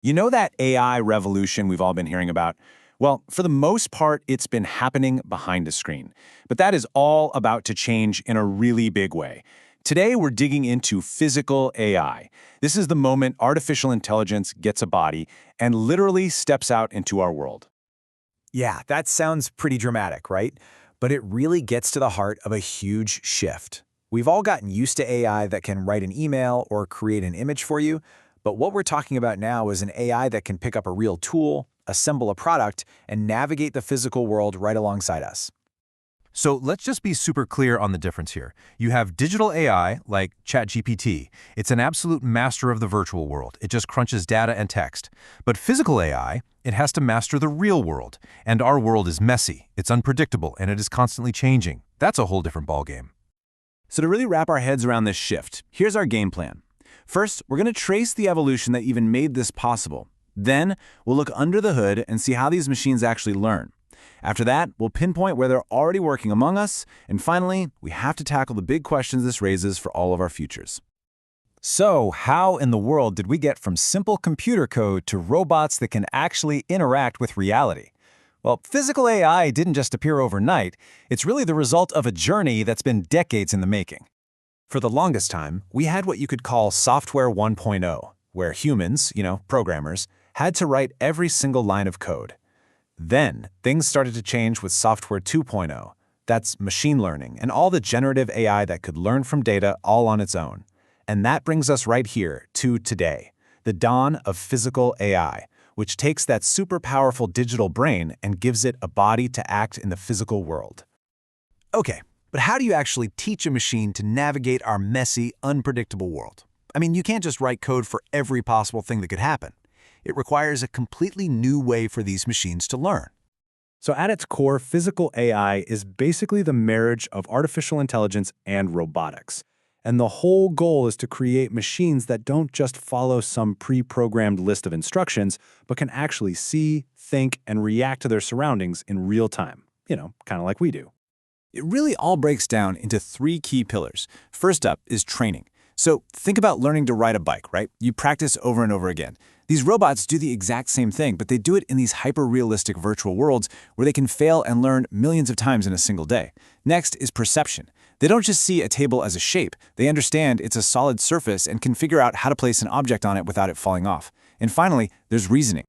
You know that AI revolution we've all been hearing about? Well, for the most part, it's been happening behind a screen. But that is all about to change in a really big way. Today, we're digging into physical AI. This is the moment artificial intelligence gets a body and literally steps out into our world. Yeah, that sounds pretty dramatic, right? But it really gets to the heart of a huge shift. We've all gotten used to AI that can write an email or create an image for you, but what we're talking about now is an AI that can pick up a real tool, assemble a product, and navigate the physical world right alongside us. So let's just be super clear on the difference here. You have digital AI, like ChatGPT. It's an absolute master of the virtual world. It just crunches data and text. But physical AI, it has to master the real world. And our world is messy, it's unpredictable, and it is constantly changing. That's a whole different ballgame. So to really wrap our heads around this shift, here's our game plan. First, we're going to trace the evolution that even made this possible. Then, we'll look under the hood and see how these machines actually learn. After that, we'll pinpoint where they're already working among us, and finally, we have to tackle the big questions this raises for all of our futures. So, how in the world did we get from simple computer code to robots that can actually interact with reality? Well, physical AI didn't just appear overnight. It's really the result of a journey that's been decades in the making. For the longest time, we had what you could call Software 1.0, where humans, programmers, had to write every single line of code. Then, things started to change with Software 2.0. That's machine learning and all the generative AI that could learn from data all on its own. And that brings us right here to today, the dawn of physical AI, which takes that super powerful digital brain and gives it a body to act in the physical world. Okay, but how do you actually teach a machine to navigate our messy, unpredictable world? I mean, you can't just write code for every possible thing that could happen. It requires a completely new way for these machines to learn. So at its core, physical AI is basically the marriage of artificial intelligence and robotics. And the whole goal is to create machines that don't just follow some pre-programmed list of instructions, but can actually see, think, and react to their surroundings in real time. Kind of like we do. It really all breaks down into three key pillars. First up is training. So think about learning to ride a bike, right? You practice over and over again. These robots do the exact same thing, but they do it in these hyper-realistic virtual worlds where they can fail and learn millions of times in a single day. Next is perception. They don't just see a table as a shape. They understand it's a solid surface and can figure out how to place an object on it without it falling off. And finally, there's reasoning.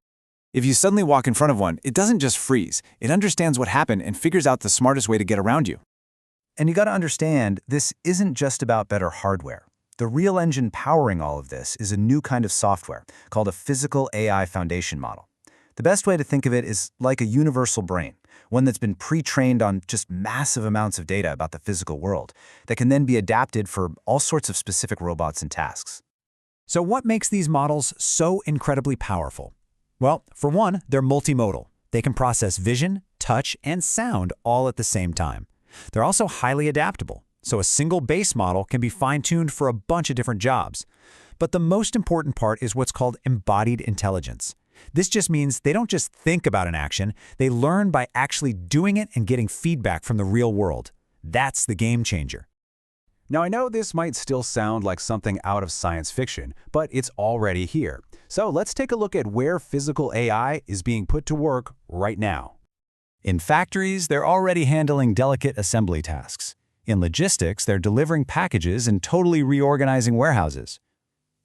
If you suddenly walk in front of one, it doesn't just freeze. It understands what happened and figures out the smartest way to get around you. And you got to understand, this isn't just about better hardware. The real engine powering all of this is a new kind of software called a physical AI foundation model. The best way to think of it is like a universal brain, one that's been pre-trained on just massive amounts of data about the physical world that can then be adapted for all sorts of specific robots and tasks. So what makes these models so incredibly powerful? Well, for one, they're multimodal. They can process vision, touch, and sound all at the same time. They're also highly adaptable. So a single base model can be fine-tuned for a bunch of different jobs. But the most important part is what's called embodied intelligence. This just means they don't just think about an action, they learn by actually doing it and getting feedback from the real world. That's the game changer. Now, I know this might still sound like something out of science fiction, but it's already here. So let's take a look at where physical AI is being put to work right now. In factories, they're already handling delicate assembly tasks. In logistics, they're delivering packages and totally reorganizing warehouses.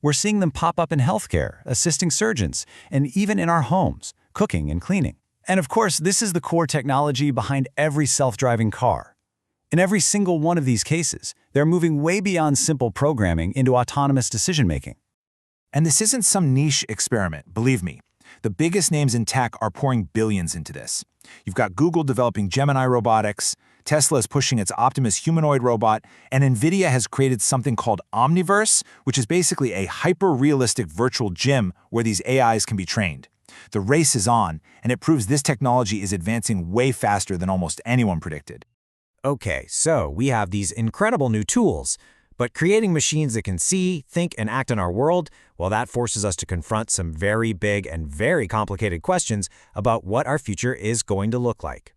We're seeing them pop up in healthcare, assisting surgeons, and even in our homes, cooking and cleaning. And of course, this is the core technology behind every self-driving car. In every single one of these cases, they're moving way beyond simple programming into autonomous decision-making. And this isn't some niche experiment, believe me. The biggest names in tech are pouring billions into this. You've got Google developing Gemini robotics, Tesla is pushing its Optimus humanoid robot, and NVIDIA has created something called Omniverse, which is basically a hyper-realistic virtual gym where these AIs can be trained. The race is on, and it proves this technology is advancing way faster than almost anyone predicted. Okay, so we have these incredible new tools, but creating machines that can see, think, and act in our world, well, that forces us to confront some very big and very complicated questions about what our future is going to look like.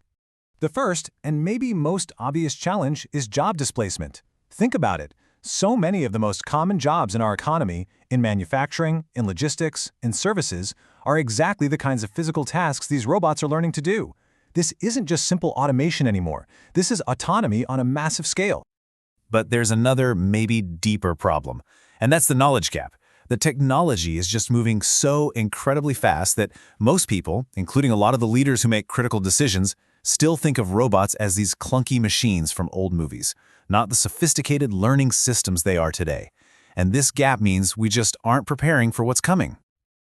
The first, and maybe most obvious challenge, is job displacement. Think about it. So many of the most common jobs in our economy, in manufacturing, in logistics, in services, are exactly the kinds of physical tasks these robots are learning to do. This isn't just simple automation anymore. This is autonomy on a massive scale. But there's another, maybe deeper problem, and that's the knowledge gap. The technology is just moving so incredibly fast that most people, including a lot of the leaders who make critical decisions, still think of robots as these clunky machines from old movies, not the sophisticated learning systems they are today. And this gap means we just aren't preparing for what's coming.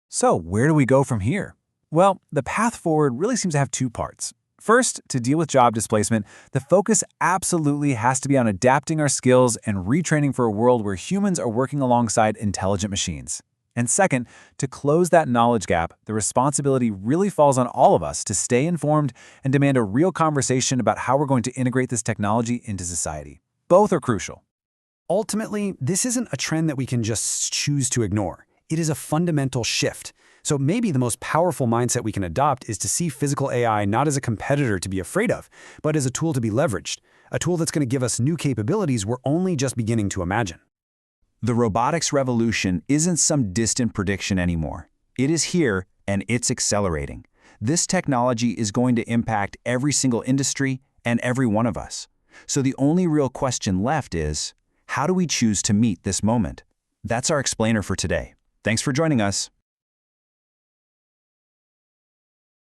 So where do we go from here? Well, the path forward really seems to have two parts. First, to deal with job displacement, the focus absolutely has to be on adapting our skills and retraining for a world where humans are working alongside intelligent machines. And second, to close that knowledge gap, the responsibility really falls on all of us to stay informed and demand a real conversation about how we're going to integrate this technology into society. Both are crucial. Ultimately, this isn't a trend that we can just choose to ignore. It is a fundamental shift. So maybe the most powerful mindset we can adopt is to see physical AI not as a competitor to be afraid of, but as a tool to be leveraged, a tool that's going to give us new capabilities we're only just beginning to imagine. The robotics revolution isn't some distant prediction anymore. It is here, and it's accelerating. This technology is going to impact every single industry and every one of us. So the only real question left is, how do we choose to meet this moment? That's our explainer for today. Thanks for joining us.